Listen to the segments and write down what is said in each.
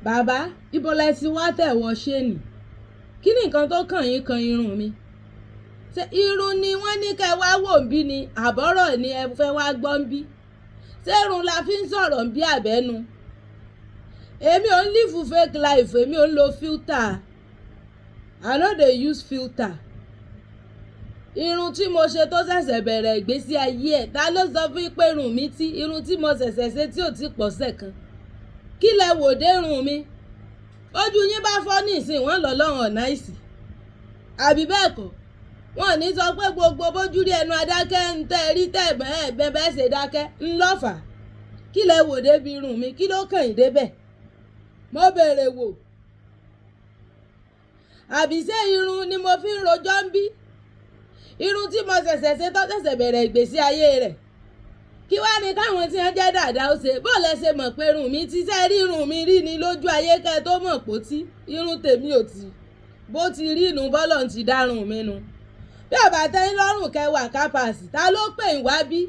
bàbá ibo lẹ ti wá tẹ̀wọ́ ṣéènì kí ni nǹkan tó kàn yín kan irun mi ṣé irun ni wọ́n ní kẹ́ wá wò ń bí ni àbọ̀rọ̀ ni ẹ fẹ́ wá gbọ́ ń bí ṣé irun la fi ń sọ̀rọ̀ ń bí àbẹ́nu èmi ò ń live fake life èmi ò ń lo filter I no dey use filter irun tí mo ṣe tó ṣẹ̀ṣẹ̀ bẹ̀rẹ̀ ìgbésí ayé ẹ̀ ta ló sọ fún pé irun mi tí irun tí mo ṣẹ̀ṣẹ̀ ṣe tí ò ti pọ̀sẹ̀ kan kí lẹ wò dé irun mi ojú yín bá fọ́ ní ìsìn wọ́n lọ lọ́rùn ọ̀nà ìsì àbí bẹ́ẹ̀ kọ́ wọ́n ní sọ pé gbogbo bójú rí ẹnu adákẹ́ ń tẹ́ rí tẹ́ bẹ́ẹ̀ ṣe dákẹ́ ńlọ́fà kí lẹ wò débi irun mi kí ló kàn yín débẹ̀ mo béèrè wò àbí ṣé irun ni mo fi ń rojọ́ ń bí irun tí mo ṣẹ̀ṣẹ̀ ṣe tó ṣẹ̀ṣẹ̀ bẹ̀rẹ̀ ìgbésí ayé rẹ̀ kí wá ní káwọn tí wọ́n jẹ́ dàda ó ṣe bó lẹ ṣe mọ̀ pé irun mi ti ṣe rí irun mi rí ni lójú ayé kẹ́ tó mọ̀ pó tí irun tèmi ò tí bó ti rí inú bọ́lọ̀ ti dárun mi nu bí ọ̀bà tẹ́yìn lọ́rùn kẹwàá kápásì ta ló pè ń wá bí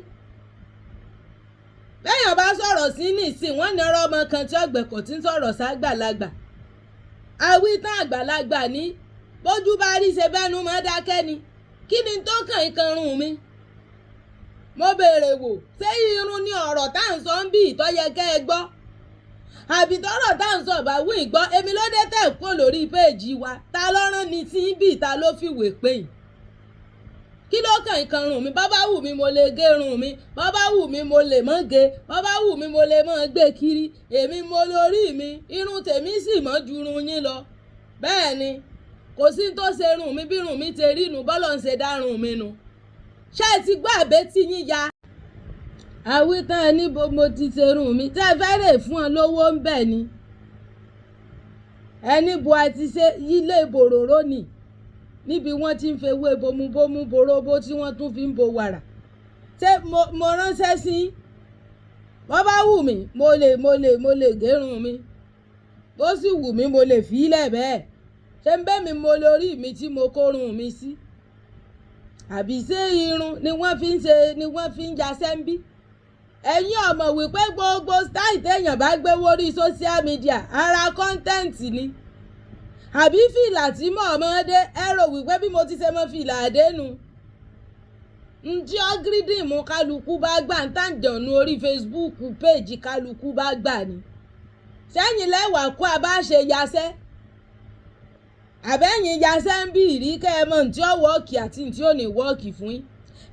bẹ́yàn bá sọ̀rọ̀ sí nìsín wọ́n ní ọ̀rọ̀ ọmọ kan tí ọ̀gbẹ̀kọ̀ tí ń sọ̀rọ̀ ságbàlagbà àwítán àgbàlagbà ní bójú bá rí ṣe bẹ́nu mọ́ dákẹ́ ni kí ni tó kàn ìkanrun mi mo béèrè wò ṣé irun ni ọ̀rọ̀ tá à ń sọ ń bí ìtọ́yẹ kẹ́ ẹ gbọ́ àbí tọ́rọ̀ tá à ń sọ bá wí gbọ́ èmi ló dé tẹ̀ kó lórí péèjì wa ta lọ́rán ni tí ń bì ta ló fìwé pé yìí kí ló kàn ìkanrun mi bàbá wù mí mo lè gé irun mi bàbá wù mí mo lè mọ́ gé bàbá wù mí mo lè mọ́ gbé kiri èmi mo lórí mi irun tèmi sì mọ́ ju irun yín lọ bẹ́ẹ̀ ni kò sí tó ṣe irun mi bí irun mi ti rí nu bọ́lọ̀ ń ṣe dárun mi nu ṣé ẹ ti gbọ́ àbẹ́tí yín ya àwítán ẹ níbo mo ti ṣe irun mi tẹ́ ẹ fẹ́rẹ̀ fún ọ lówó ń bẹ̀ ni ẹ níbo a ti ṣe ilé ìbòròró ni níbi wọ́n ti ń fewé bomubómú boróbó tí wọ́n tún fi ń bo wàrà ṣé mo ránṣẹ́ sí bó bá wù mí mo lè gérun mi bó sì wù mí mo lè fi í lẹ̀ bẹ́ẹ̀ ṣé ń bẹ́ mi mo lórí mi tí mo kórun mi sí àbí ṣé irun ni wọ́n fi ń jaṣẹ́ ń bí ẹ̀yin ọmọ wípé gbogbo style téèyàn bá gbé wórí social media ara kọ́ńtẹ́ǹtì ni àbí fìlà tí mọ̀ ọmọdé ẹ rò wípé bí mo ti ṣe mọ́ fìlà àdénù ǹjẹ́ ọ́gírídì mú kálukú bá gbà ń tàǹjọ̀nù orí Facebook péèjì kálukú bá gbà ni sẹ́yìn lẹ́wàá kó a bá ṣe yaṣẹ́ àbẹ́yìn yaṣẹ́ ń bí ìrí kẹ́ ẹ mọ̀ tí ó wọ́ọ̀kì àti tí ó ní wọ́ọ̀kì fún yín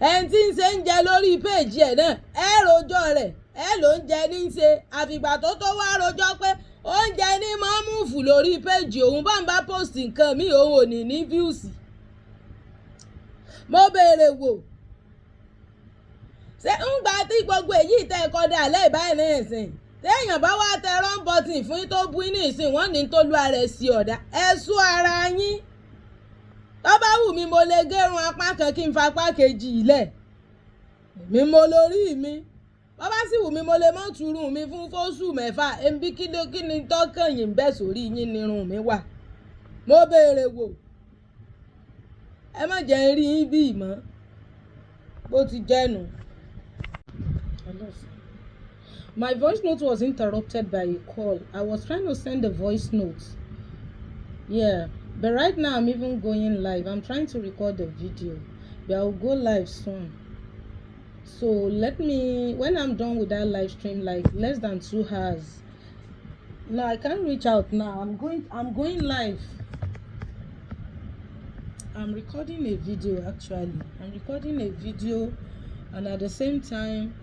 ẹni tí ń ṣe ń jẹ lórí péèjì ẹ̀ náà ẹ rojọ́ rẹ̀ ẹ ló ń jẹ ní í ṣe àfìgbà tó wá rojọ́ pé oúnjẹ ní máa ń múfù lórí péèjì òun bá ń bá post nǹkan mi òun ò ní views mo béèrè wò ṣé ń gba tí gbogbo èyí tẹ́ ẹ kọ́dà lẹ́ẹ̀báyìí ní ìsìn téèyàn bá wá tẹ run button fún yín tó bú ní ìsìn wọ́n ní tó lu ara ẹ̀ sí ọ̀dà ẹ sú ara yín tó bá wù mí mo lè gérun apá kan kí n fa apá kejì ilẹ̀ mi mo lórí mi bó bá sì wù mí mo lè mọ́ turun mi fún fóṣù mẹ́fà ẹbí kí ni tọ́kàn yìí ń bẹ̀ sórí yín nírun mi wà mo béèrè wò ẹ má jẹ́ ń rí yín bí ìmọ̀ bó ti jẹ́nu. My voice note was interrupted by a call. I was trying to send a voice note. Yeah, but right now I'm even going live. I'm trying to record the video, but I'll go live soon. So when I'm done with that live stream, like less than 2 hours. No, I can't reach out now. I'm going live. I'm recording a video actually. I'm recording a video, and at the same time,